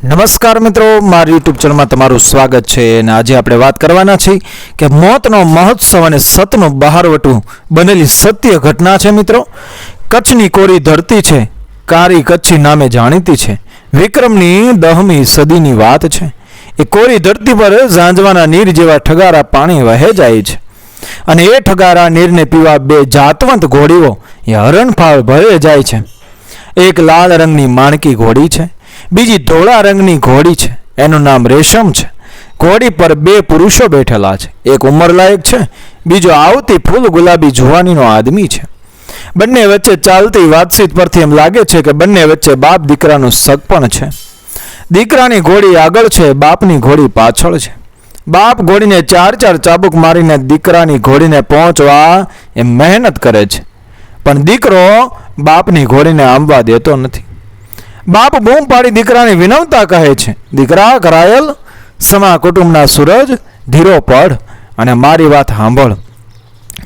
નમસ્કાર મિત્રો, મારી યુટ્યુબ ચેનલમાં તમારું સ્વાગત છે અને આજે આપણે વાત કરવાના છીએ કે મોતનો મહોત્સવ અને સતનું બહારવટું બનેલી સત્ય ઘટના છે. મિત્રો, કચ્છની કોરી ધરતી છે, કારી કચ્છી નામે જાણીતી છે. વિક્રમની 10મી સદીની વાત છે. એ કોરી ધરતી પર ઝાંઝવાના નીર જેવા ઠગારા પાણી વહે જાય છે અને એ ઠગારા નીરને પીવા બે જાતવંત ઘોડીઓ એ હરણફાળ ભરે જાય છે. એક લાલ રંગની માણકી ઘોડી છે, બીજી ધોળા રંગની ઘોડી છે. એનું નામ રેશમ છે. ઘોડી પર બે પુરુષો બેઠેલા છે. એક ઉંમરલાયક છે, બીજો આવતી ફૂલ ગુલાબી જુવાનીનો આદમી છે. બંને વચ્ચે ચાલતી વાતચીત પરથી એમ લાગે છે કે બંને વચ્ચે બાપ દીકરાનું સગપણ છે. દીકરાની ઘોડી આગળ છે, બાપની ઘોડી પાછળ છે. બાપ ઘોડીને 4 ચાબુક મારીને દીકરાની ઘોડીને પહોંચવા એ મહેનત કરે છે, પણ દીકરો બાપની ઘોડીને આંબવા દેતો નથી. બાપ બૂમ પાડી દીકરાને વિનવતા કહે છે, દીકરા કરાયેલ, સમા કુટુંબના સૂરજ, ધીરો પડ અને મારી વાત સાંભળ.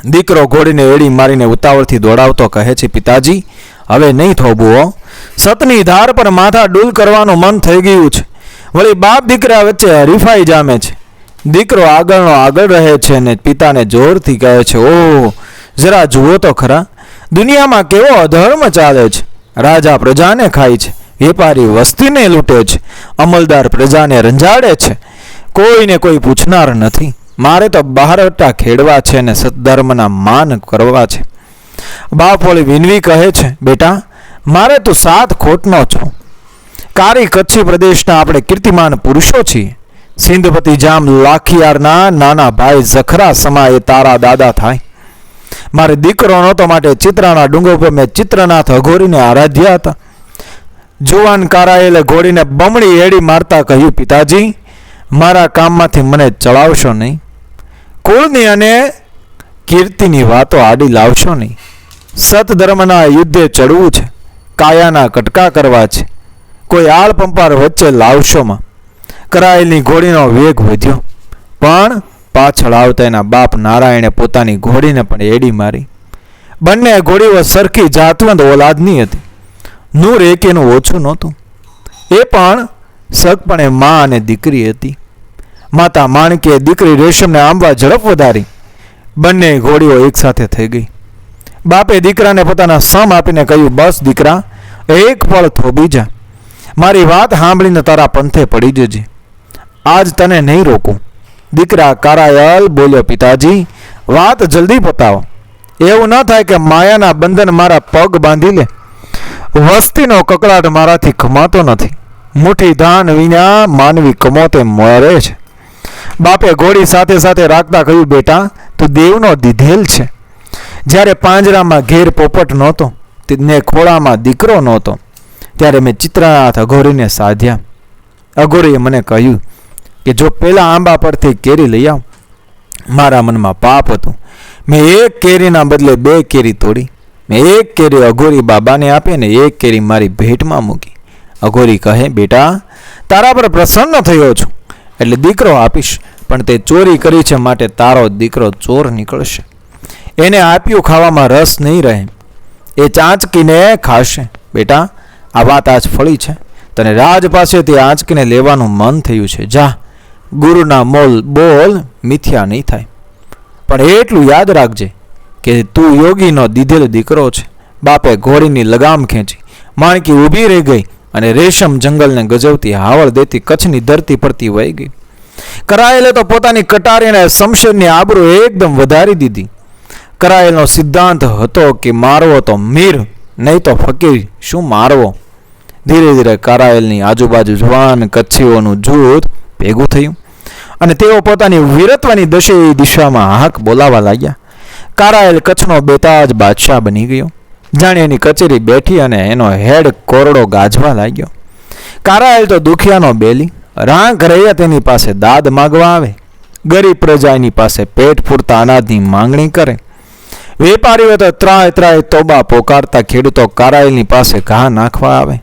દીકરો ઘોડીને એડી મારીને ઉતાવળથી દોડાવતો કહે છે, પિતાજી હવે નહીં થોભું. સતની ધાર પર માથા ડૂલ કરવાનું મન થઈ ગયું છે. વળી બાપ દીકરા વચ્ચે હરીફાઈ જામે છે. દીકરો આગળનો આગળ રહે છે અને પિતાને જોરથી કહે છે, ઓહ, જરા જુઓ તો ખરા, દુનિયામાં કેવો અધર્મ ચાલે છે. રાજા પ્રજાને ખાય છે, વેપારી વસ્તીને લૂંટે છે, અમલદાર પ્રજાને રંજાડે છે. કોઈને કોઈ પૂછનાર નથી. મારે તો બહારટા ખેડવા છે અને સત્ધર્મના માન કરવા છે. બાપ વળી વિનવી કહે છે, બેટા મારે તું સાત ખોટનો છો. કારી કચ્છી પ્રદેશના આપણે કીર્તિમાન પુરુષો છીએ. સિંધપતિ જામ લાખિયારના નાના ભાઈ ઝખરા સમા એ તારા દાદા થાય. મારે દીકરો નહોતો માટે ચિત્રાના ડુંગર પર મેં ચિત્રનાથ અઘોરીને આરાધ્યા હતા. જુવાન કારાયેલે ઘોડીને બમણી એડી મારતા કહ્યું, પિતાજી મારા કામમાંથી મને ચડાવશો નહીં. કુળની અને કીર્તિની વાતો આડી લાવશો નહીં. સતધર્મના યુદ્ધે ચડવું છે, કાયાના કટકા કરવા છે. કોઈ આળ પંપાર વચ્ચે લાવશોમાં. કરાયેલની ઘોડીનો વેગ વધ્યો, પણ પાછળ આવતા એના બાપ નારાયણે પોતાની ઘોડીને પણ એડી મારી. બંને ઘોડીઓ સરખી જાતવંત ઓલાદની હતી. નૂર એકેનું ઓછું નહોતું. એ પણ સગપણે મા અને દીકરી હતી. માતા માણકીએ દીકરી રેશમને આંબવા ઝડપ વધારી. બંને ઘોડીઓ એકસાથે થઈ ગઈ. બાપે દીકરાને પોતાના સમ આપીને કહ્યું, બસ દીકરા, એક પળ થોભી જા. મારી વાત સાંભળીને તારા પંથે પડી જજે. આજ તને નહીં રોકું. દીકરા કારાયલ બોલ્યો, પિતાજી વાત જલ્દી પતાવો. એવું ન થાય કે માયાના બંધન મારા પગ બાંધી લે. વસ્તીનો કકળાટ મારાથી ખમાતો નથી. મુઠ્ઠી ધાન વિના માનવી કમોતે મરે છે. બાપે ઘોડી સાથે સાથે રાખતા કહ્યું, બેટા તું દેવનો દીધેલ છે. જ્યારે પાંજરામાં ઘેર પોપટ નહોતો ને ખોળામાં દીકરો નહોતો, ત્યારે મેં ચિત્રનાથ અઘોરીને સાધ્યા. અઘોરીએ મને કહ્યું કે જો પેલા આંબા પરથી કેરી લઈ આવ. મારા મનમાં પાપ હતું. મેં એક કેરીના બદલે 2 કેરી તોડી. મેં એક કેરી અઘોરી બાબાને આપી અને એક કેરી મારી ભેટમાં મૂકી. અઘોરી કહે, બેટા તારા પર પ્રસન્ન થયો છું એટલે દીકરો આપીશ, પણ તે ચોરી કરી છે માટે તારો દીકરો ચોર નીકળશે. એને આપ્યું ખાવામાં રસ નહીં રહે, એ ચાંચકીને ખાશે. બેટા આ વાત આજ ફળી છે. તને રાજ પાસેથી આંચકીને લેવાનું મન થયું છે. જા, ગુરુના મોલ બોલ મિથ્યા નહીં થાય. પણ એટલું યાદ રાખજે કે તું યોગીનો દીધેલો દીકરો છે. બાપે ઘોડીની લગામ ખેંચી. માણકી ઊભી રહી ગઈ અને રેશમ જંગલને ગજવતી હાવળ દેતી કચ્છની ધરતી પરથી વહી ગઈ. કરાયેલે તો પોતાની કટારીને શમશેરની આબરૂ એકદમ વધારી દીધી. કરાયેલનો સિદ્ધાંત હતો કે મારવો તો મીર, નહીં તો ફકીર, શું મારવો. ધીરે ધીરે કરાયેલની આજુબાજુ જવાન કચ્છીઓનું જૂથ ભેગું થયું અને તેઓ પોતાની વીરત્વની દિશામાં હાક બોલાવા લાગ્યા. કારાયેલ કચ્છનો બેતાજ બાદશાહ બની ગયો. જાણે એની કચેરી બેઠી અને એનો હેડ કોરડો ગાજવા લાગ્યો. કારાયેલ તો દુખિયાનો બેલી. રાંક રહ્યા તેની પાસે દાદ માગવા આવે. ગરીબ પ્રજા એની પાસે પેટ પૂરતા અનાજની માંગણી કરે. વેપારીઓ તો ત્રાય તોબા પોકારતા ખેડૂતો કારાયેલની પાસે ઘા નાખવા આવે.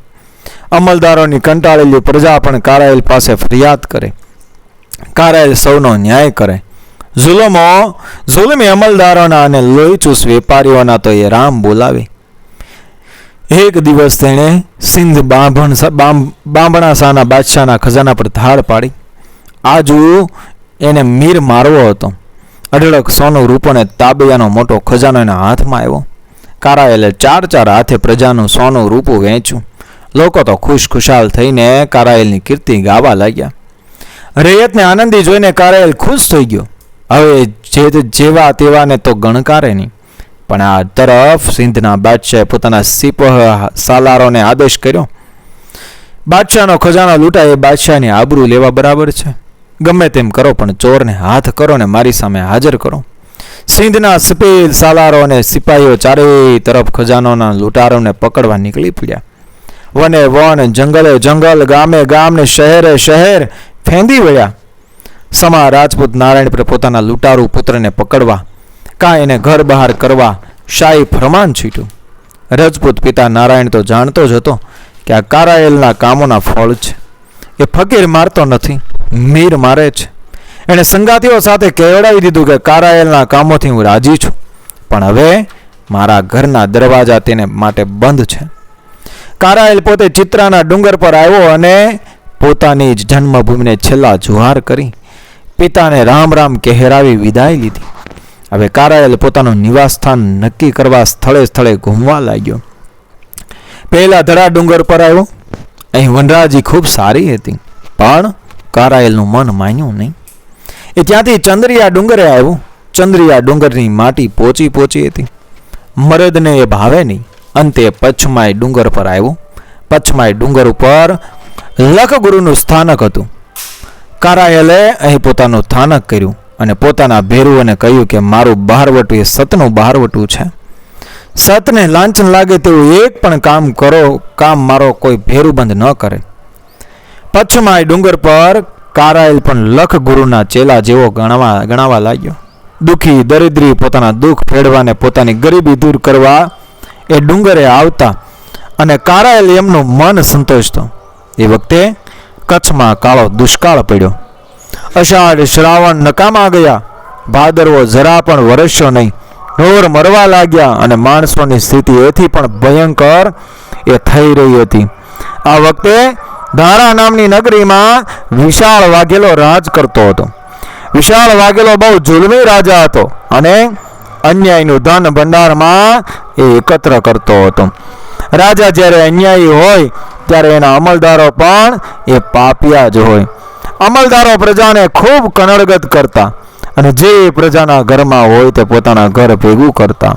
અમલદારોની કંટાળેલી પ્રજા પણ કારાયેલ પાસે ફરિયાદ કરે. કારાયેલ સૌનો ન્યાય કરે. જુલમી અમલદારોના અને લોહીચૂસ વેપારીઓના તો એ રામ બોલાવે. એક દિવસ તેણે સિંધ બાંભણાસાના બાદશાહના ખજાના પર ધાડ પાડી. આજુ એને મીર મારવો હતો. અઢળક સોનું રૂપને તાબિયાનો મોટો ખજાનો એના હાથમાં આવ્યો. કારાયેલે 4 હાથે પ્રજાનું સોનું રૂપું વેચ્યું. લોકો તો ખુશખુશાલ થઈને કારાયેલની કીર્તિ ગાવા લાગ્યા. રૈયતને આનંદી જોઈને કારાયેલ ખુશ થઈ ગયો. હવે જેવા તેવાને તો ગણકારે નહીં. પણ આ તરફ સિંધના બાદશાહે પોતાના સિપહ સાલારોને આદેશ કર્યો, બાદશાહનો ખજાનો લૂંટાય એ બાદશાહની આબરૂ લેવા બરાબર છે. ગમે તેમ કરો પણ ચોરને હાથ કરો ને મારી સામે હાજર કરો. સિંધના સફેદ સાલારો અને સિપાહીઓ ચારેય તરફ ખજાનોના લૂંટારોને પકડવા નીકળી પડ્યા. વને વન, જંગલે જંગલ, ગામે ગામ ને શહેરે શહેર ફેંદી વળ્યા. સમા રાજપૂત નારાયણ પર પોતાના લૂંટારૂ પુત્રને પકડવા કાં એને ઘર બહાર કરવા શાહી ફરમાન છૂટ્યું. રજપૂત પિતા નારાયણ તો જાણતો જ હતો કે આ કારાયેલના કામોના ફળ છે. એ ફકીર મારતો નથી, મીર મારે છે. એણે સંગાતીઓ સાથે કહેવડાવી દીધું કે કારાયેલના કામોથી હું રાજી છું, પણ હવે મારા ઘરના દરવાજા તેને માટે બંધ છે. કારાયેલ પોતે ચિત્રાના ડુંગર પર આવ્યો અને પોતાની જ જન્મભૂમિને છેલ્લા જુહાર કરી પિતાને રામ રામ કહેરાવી વિદાય લીધી. હવે કારાયેલ પોતાનું નિવાસસ્થાન નક્કી કરવા સ્થળે સ્થળે ઘૂમવા લાગ્યો. પહેલા ધડા ડુંગર પર આવ્યો. અહીં વનરાજી ખૂબ સારી હતી, પણ કારાયેલનું મન માન્યું નહીં. એ ત્યાંથી ચંદ્રિયા ડુંગરે આવ્યો. ચંદ્રિયા ડુંગરની માટી પોચી હતી, મરદને એ ભાવે નહીં. અંતે પચ્છમાય ડુંગર પર આવ્યો. પચ્છમાય ડુંગર ઉપર લખગુરુનું સ્થાનક હતું. કારાયેલે અહીં પોતાનું સ્થાનક કર્યું અને પોતાના ભેરુઓને કહ્યું કે મારું બહારવટું એ સતનું બહારવટું છે. સતને લાંછન લાગે તેવું એક પણ કામ મારો કોઈ ભેરુબંધ ન કરે. પચ્છમાય ડુંગર પર કારાયેલ પણ લખ ગુરુના ચેલા જેવો ગણાવા લાગ્યો. દુઃખી દરિદ્રી પોતાના દુઃખ ફેડવાને પોતાની ગરીબી દૂર કરવા એ ડુંગરે આવતા અને કારાયેલ એમનું મન સંતોષતો. એ વખતે કચ્છમાં કાળો દુષ્કાળ પડ્યો. અષાઢ શ્રાવણ નકામા ગયા. ભાદરવો જરા પણ વરસ્યો નહીં. ઢોર મરવા લાગ્યા અને માણસોની સ્થિતિ એથી પણ ભયંકર એ થઈ રહી હતી. આ વખતે ધારા નામની નગરીમાં વિશાળ વાઘેલો રાજ કરતો હતો. વિશાળ વાઘેલો બહુ જુલમી રાજા હતો અને અન્યાયનું ધન ભંડારમાં એ એકત્ર કરતો હતો. રાજા જ્યારે અન્યાયી હોય ત્યારે એના અમલદારો પણ એ પાપિયા જ હોય. અમલદારો પ્રજાને ખૂબ કનડગત કરતા અને જે પ્રજાના ઘરમાં હોય તે પોતાના ઘર ભેગું કરતા.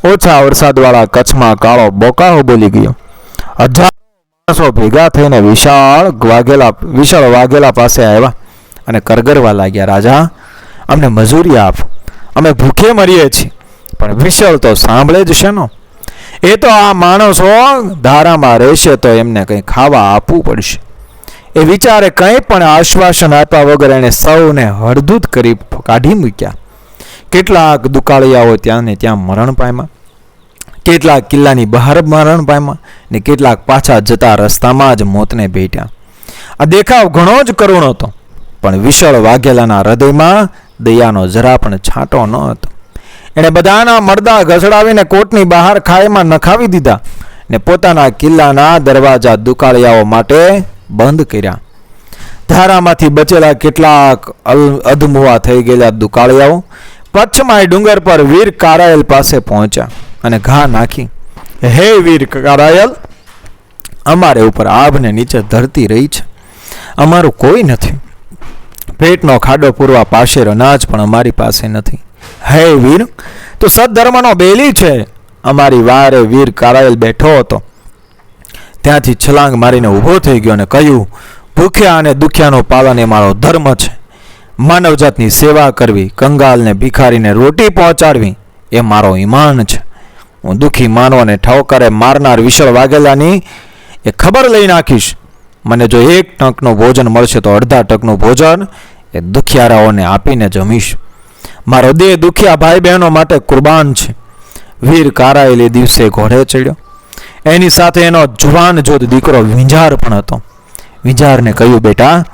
ઓછા વરસાદવાળા કચ્છમાં કાળો બોકાહો બોલી ગયો. હજારો માણસો ભેગા થઈને વિશાળ વાઘેલા પાસે આવ્યા અને કરગરવા લાગ્યા, રાજા અમને મજૂરી આપ, અમે ભૂખે મરીએ છીએ. પણ વિશાળ તો સાંભળે જ શેનો? એ તો આ માણસો ધારામાં રહેશે તો એમને કંઈ ખાવા આપવું પડશે. એ વિચારે કંઈ પણ આશ્વાસન આપ્યા વગર એણે સૌને હળદૂત કરી કાઢી મૂક્યા. કેટલાક દુકાળિયાઓ ત્યાં ને ત્યાં મરણ પામ્યા, કેટલાક કિલ્લાની બહાર મરણ પામ્યા ને કેટલાક પાછા જતા રસ્તામાં જ મોતને ભેટ્યા. આ દેખાવ ઘણો જ કરુણ હતો, પણ વિશાળ વાઘેલાના હૃદયમાં દયાનો જરા પણ છાંટો ન હતો. એણે બધાના મરદા ઘસડાવીને કોટની બહાર ખાઈમાં નખાવી દીધા ને પોતાના કિલ્લાના દરવાજા દુકાળિયાઓ માટે બંધ કર્યા. ધારામાંથી બચેલા કેટલાક અધમુવા થઈ ગયેલા દુકાળિયાઓ પચ્છમાય ડુંગર પર વીર કારાયેલ પાસે પહોંચ્યા અને ઘા નાખી, હે વીર કારાયેલ, અમારે ઉપર આભને નીચે ધરતી રહી છે, અમારું કોઈ નથી. પેટનો ખાડો પૂરવા પાશેર અનાજ પણ અમારી પાસે નથી. હે વીર, તો સદધર્મનો બેલી છે. અમારી વારે વીર કારાયેલ બેઠો હતો. ત્યાંથી છલાંગ મારીને ઊભો થઈ ગયો અને કહ્યું, ભૂખ્યા અને દુખ્યાનું પાલન એ મારો ધર્મ છે. માનવજાતની સેવા કરવી, કંગાલને ભિખારીને રોટી પહોંચાડવી એ મારો ઈમાન છે. હું દુઃખી માનવાને ઠવકારે મારનાર વિશાળ વાઘેલાની એ ખબર લઈ નાખીશ. મને જો 1 ટંકનું ભોજન મળશે તો અડધા ટકનું ભોજન એ દુખિયારાઓને આપીને જમીશ. મારો દેહ દુખિયા ભાઈ બહેનો માટે કુરબાન છે. વીર કારાયેલ એ દિવસે ઘોડે ચડ્યો. એની સાથે એનો જુવાન જોધ દીકરો વિંજાર પણ હતો. વિંજારને કહ્યું, બેટા,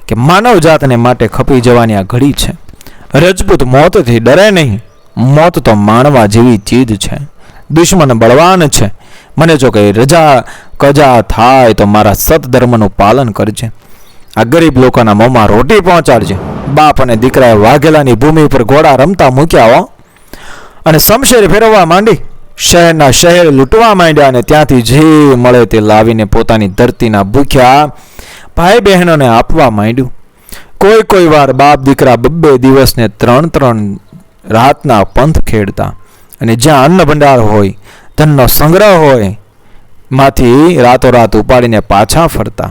કે માનવ જાતને માટે ખપી જવાની આ ઘડી છે. રજપૂત મોતથી ડરે નહીં. મોત તો માણવા જેવી ચીજ છે. દુશ્મન બળવાન છે. મને જો કંઈ રજા કજા થાય તો મારા સતધર્મનું પાલન કરજે. આ ગરીબ લોકોના મોંમાં રોટી પહોંચાડજે. બાપ અને દીકરાએ વાઘેલાની ભૂમિ ઉપર ઘોડા રમતા મૂક્યા હો, અને શમશેર ફેરવવા માંડી. શહેરના શહેર લૂંટવા માંડ્યા અને ત્યાંથી જે મળે તે લાવીને પોતાની ધરતીના ભૂખ્યા ભાઈ બહેનોને આપવા માંડ્યું. કોઈ વાર બાપ દીકરા 2 દિવસને 3 રાતના પંથ ખેડતા, અને જ્યાં અન્ન ભંડાર હોય, ધનનો સંગ્રહ હોય, માંથી રાતોરાત ઉપાડીને પાછા ફરતા.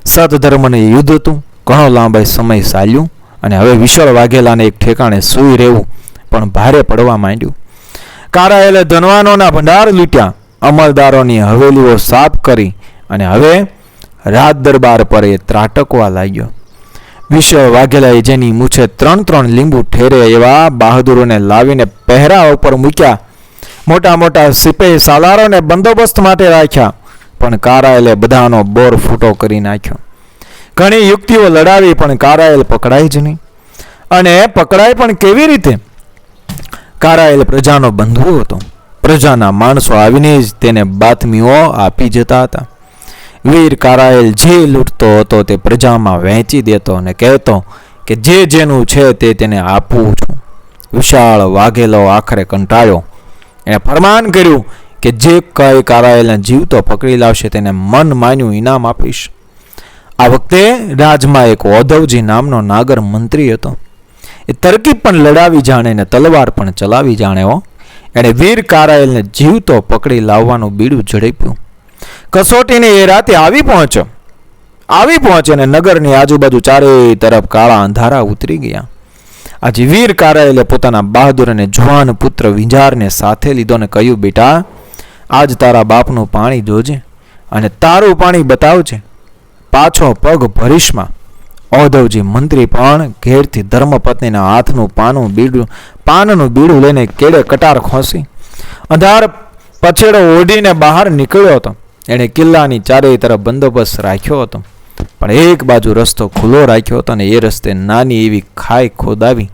સતધર્મને યુદ્ધ હતું, ઘણો લાંબો સમય ચાલ્યું, અને હવે વિશાળ વાઘેલાને એક ઠેકાણે સૂઈ રહેવું પણ ભારે પડવા માંડ્યું. કારાયેલે ધનવાનોના ભંડાર લૂંટ્યા, અમલદારોની હવેલીઓ સાફ કરી, અને હવે રાજ દરબાર પર એ ત્રાટકવા લાગ્યો. વિશાળ વાઘેલાએ જેની મૂછે 3 લીંબુ ઠેરે એવા બહાદુરોને લાવીને પહેરા ઉપર મૂક્યા. મોટા મોટા સિપાહી સાલારોને બંદોબસ્ત માટે રાખ્યા, પણ કારાયેલે બધાનો બોર ફૂટો કરી નાખ્યો. ઘણી યુક્તિઓ લડાવી, પણ કારાયેલ પકડાય જ નહીં. અને પકડાય પણ કેવી રીતે? કારાયેલ પ્રજાનો બંધુ હતો. પ્રજાના માણસો આવીને જ તેને બાતમીઓ આપી જતા હતા. વીર કારાયેલ જે લૂંટતો હતો તે પ્રજામાં વહેંચી દેતો અને કહેતો કે જે જેનું છે તે તેને આપવું છું. વિશાળ વાઘેલો આખરે કંટાળ્યો. એણે ફરમાન કર્યું કે જે કઈ કારાયેલને જીવતો પકડી લાવશે તેને મન માન્યું ઇનામ આપીશ. આ વખતે રાજમાં એક ઓધવજી નામનો નાગર મંત્રી હતો. એ તરકીબ પણ લડાવી જાણે ને તલવાર પણ ચલાવી જાણે હો. એણે વીર કારાયેલને જીવતો પકડી લાવવાનું બીડું ઝડપ્યું. કસોટીને એ રાતે આવી પહોંચે ને નગરની આજુબાજુ ચારે તરફ કાળા અંધારા ઉતરી ગયા. આજે વીર કારાયેલે પોતાના બહાદુર અને જુવાન પુત્ર વિંજારને સાથે લીધો ને કહ્યું, બેટા, આજ તારા બાપનું પાણી જોજે અને તારું પાણી બતાવજે. પાછો પગ ભરીશમાં. ઓધવજી મંત્રી પણ ઘેરથી ધર્મપત્નીના હાથનું પાનનું બીડું લઈને કેડે કટાર ખોસી અંધાર પછેડો ઓઢીને બહાર નીકળ્યો હતો. એણે કિલ્લાની ચારેય તરફ બંદોબસ્ત રાખ્યો હતો, પણ એક બાજુ રસ્તો ખુલ્લો રાખ્યો હતો અને એ રસ્તે નાની એવી ખાઈ ખોદાવી.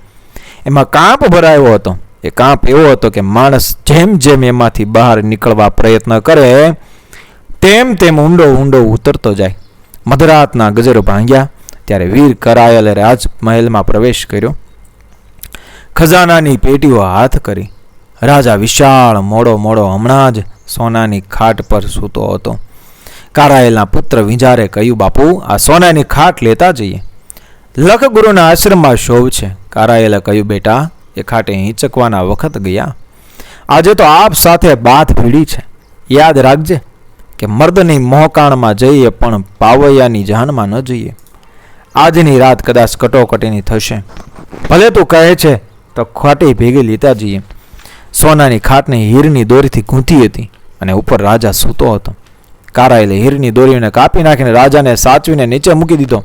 એમાં કાંપ ભરાયો હતો. એ કાંપ એવો હતો કે માણસ જેમ જેમ એમાંથી બહાર નીકળવા પ્રયત્ન કરે તેમ ઊંડો ઉતરતો જાય. મધરાતના ગજર ભાંગ્યા ત્યારે વીર કારાયેલે રાજમહેલમાં પ્રવેશ કર્યો. ખજાનાની પેટીઓ હાથ કરી. રાજા વિશાળ મોડો હમણાં જ સોનાની ખાટ પર સૂતો હતો. કારાયેલના પુત્ર વિંજારે કહ્યું, બાપુ, આ સોનાની ખાટ લેતા જઈએ. લખગુરુના આશ્રમમાં શોભ છે. કારાયેલે કહ્યું, બેટા, એ ખાટે હિંચકવાના વખત ગયા. આજે તો આપ સાથે બાથ ભીડી છે. યાદ રાખજે કે મર્દની મોહકાણમાં જઈએ પણ પાવૈયાની જાનમાં ન જઈએ. આજની રાત કદાચ કટોકટીની થશે. ભલે તું કહે છે તો ખાટી ભેગી લેતા જઈએ. સોનાની ખાટને હીરની દોરીથી ગૂંથી હતી અને ઉપર રાજા સૂતો હતો. કારાયેલે હીરની દોરીને કાપી નાખીને રાજાને સાચવીને નીચે મૂકી દીધો.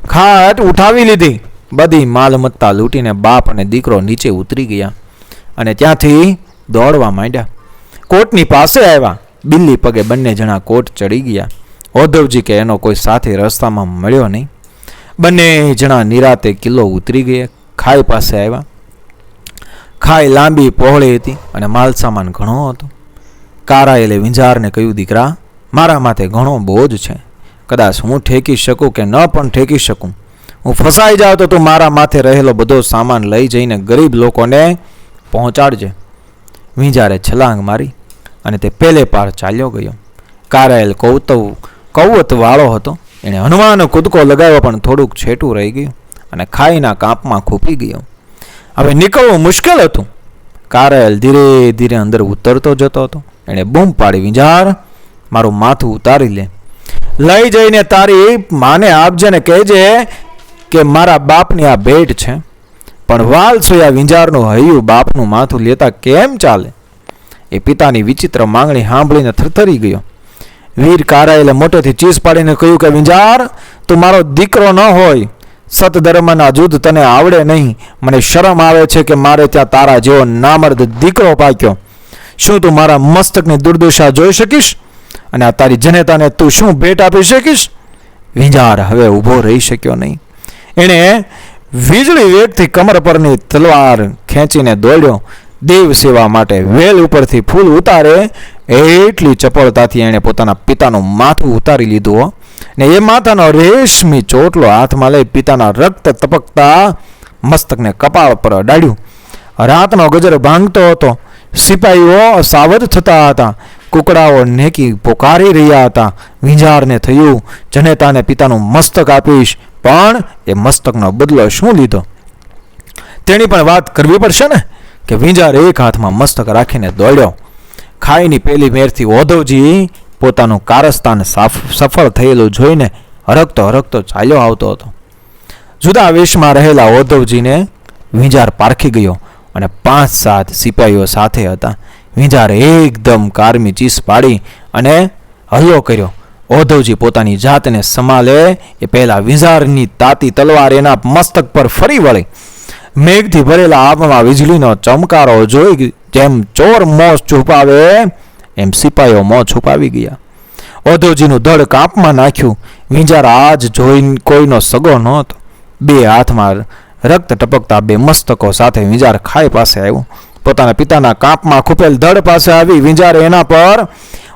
ખાટ ઉઠાવી લીધી. બધી માલમત્તા લૂંટીને બાપ અને દીકરો નીચે ઉતરી ગયા અને ત્યાંથી દોડવા માંડ્યા. કોટની પાસે આવ્યા. બિલ્લી પગે બંને જણા કોટ ચડી ગયા. ઓધવજી કે એનો કોઈ સાથી રસ્તામાં મળ્યો નહીં. બંને જણા નિરાતે કિલ્લો ઉતરી ગયા. ખાઈ પાસે આવ્યા. ખાઈ લાંબી પહોળી હતી અને માલસામાન ઘણો હતો. કારાયેલે વિંજારને કહ્યું, દીકરા, મારા માથે ઘણો બોજ છે. કદાચ હું ઠેકી શકું કે ન પણ ઠેકી શકું. હું ફસાઈ જાઉં તો તું મારા માથે રહેલો બધો સામાન લઈ જઈને ગરીબ લોકોને પહોંચાડજે. વિંજારે છલાંગ મારી અને તે પેલે પાર ચાલ્યો ગયો. કારાયેલ કૌવત વાળો હતો. એણે હનુમાન કૂદકો લગાવ્યો પણ થોડુંક છેટું રહી ગયું અને ખાઈના કાંપમાં ખૂપી ગયો. હવે નીકળવું મુશ્કેલ હતું. કારાયેલ ધીરે ધીરે અંદર ઉતરતો જતો હતો. એણે બૂમ પાડી, વિંજાર, મારું માથું ઉતારી લે. લઈ જઈને તારી માને આપજે ને કહેજે કે મારા બાપની આ ભેટ છે. પણ વાલ સોયા વિંજારનું હૈયું બાપનું માથું લેતા કેમ ચાલે? એ પિતાની વિચિત્ર માંગણી સાંભળીને થરથરી ગયો. વીર કારાયેલે મોટેથી ચીસ પાડીને કહ્યું કે વિંજાર, તું મારો દીકરો ન હોય. સતધર્મના યુદ્ધ તને આવડે નહીં. મને શરમ આવે છે કે મારે ત્યાં તારા જેવો નામર્દ દીકરો પાક્યો. શું તું મારા મસ્તકની દુર્દશા જોઈ શકીશ? અને આ તારી જનેતાને તું શું ભેટ આપી શકીશ? વિંજાર હવે ઊભો રહી શક્યો નહીં. એણે વીજળી વેગથી કમર પરની તલવાર ખેંચીને દોડ્યો. દેવ સેવા માટે વેલ ઉપરથી ફૂલ ઉતારે એટલી ચપળતાથી એણે પોતાના પિતાનું માથું ઉતારી લીધું હો. ને એ માથાનો રેશમી ચોટલો હાથમાં લઈ પિતાના રક્ત તપકતા મસ્તકને કપાળ પર અડાડ્યું. રાતનો ગજર ભાંગતો હતો. સિપાહીઓ સાવધ થતા હતા. કુકડાઓ નેકી પોકારી રહ્યા હતા. વિંજારને થયું, જનેતાને પિતાનું મસ્તક આપીશ, પણ એ મસ્તકનો બદલો શું લીધો? તેની પણ વાત કરવી પડશે ને કે વિંજાર એક હાથમાં મસ્તક રાખીને દોડ્યો. ખાઈની પેલી મેરથી ઓધવજી પોતાનું કારસ્તાન સફળ થયેલું જોઈને હરકતો હરકતો ચાલ્યો આવતો હતો. જુદા વેશમાં રહેલા ઓધવજીને વિંજાર પારખી ગયો અને 5-7 સિપાહીઓ સાથે હતા. વિંજાર એકદમ કારમી ચીસ પાડી અને હલ્લો કર્યો. ઓધવજી પોતાની જાતને સંભાળે એ પહેલા વિંજારની તાતી તલવાર એના મસ્તક પર ફરી વળી. મેઘથી ભરેલા આબમાં વીજળીનો ચમકારો જોઈ જેમ ચોર મોં છુપાવે એમ સિપાહીઓ મોં છુપાવી ગયા. ઓધવજીનું ધડ કાપમાં નાખ્યું. વિંજાર આજ જોઈ કોઈનો સગો નહોતો. 2 હાથમાં રક્ત ટપકતા 2 મસ્તકો સાથે વિંજાર ખાઈ પાસે આવ્યો. પોતાના પિતાના કાપમાં ખૂપેલ ધડ પાસે આવી વિંજારે એના પર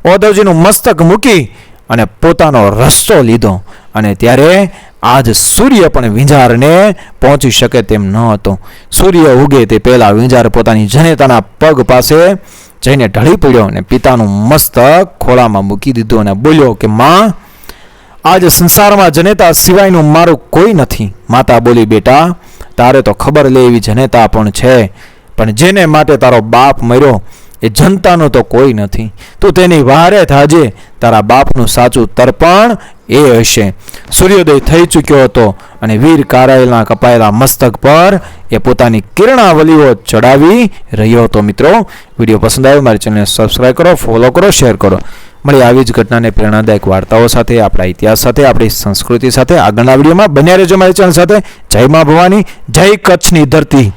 ઓધવજીનું મસ્તક મૂકી અને પોતાનો રસ્તો લીધો. અને ત્યારે આજ સૂર્ય પણ વિંજારને પહોંચી શકે તેમ ન હતો. સૂર્ય ઉગે તે પહેલા વિંજાર પોતાની જનેતાના પગ પાસે જઈને ઢળી પડ્યો અને પિતાનું મસ્તક ખોળામાં મૂકી દીધું અને બોલ્યો કે માં, આજ સંસારમાં જનેતા સિવાયનું મારું કોઈ નથી. માતા બોલી, બેટા, તારે તો ખબર લે એવી જનેતા પણ છે, પણ જેને માટે તારો બાપ મર્યો એ જનતાનું તો કોઈ નથી. તું તેની વહારે થાજે. તારા બાપનું સાચું તર્પણ એ હશે. સૂર્યોદય થઈ ચૂક્યો હતો અને વીર કારાયેલના કપાયેલા મસ્તક પર એ પોતાની કિરણાવલીઓ ચડાવી રહ્યો હતો. મિત્રો, વિડીયો પસંદ આવ્યો મારી ચેનલને સબસ્ક્રાઈબ કરો, ફોલો કરો, શેર કરો. મળી આવી જ ઘટનાને પ્રેરણાદાયક વાર્તાઓ સાથે, આપણા ઇતિહાસ સાથે, આપણી સંસ્કૃતિ સાથે આગળના વિડીયોમાં બન્યા રહેજો મારી ચેનલ સાથે. જય મા ભવાની, જય કચ્છની ધરતી.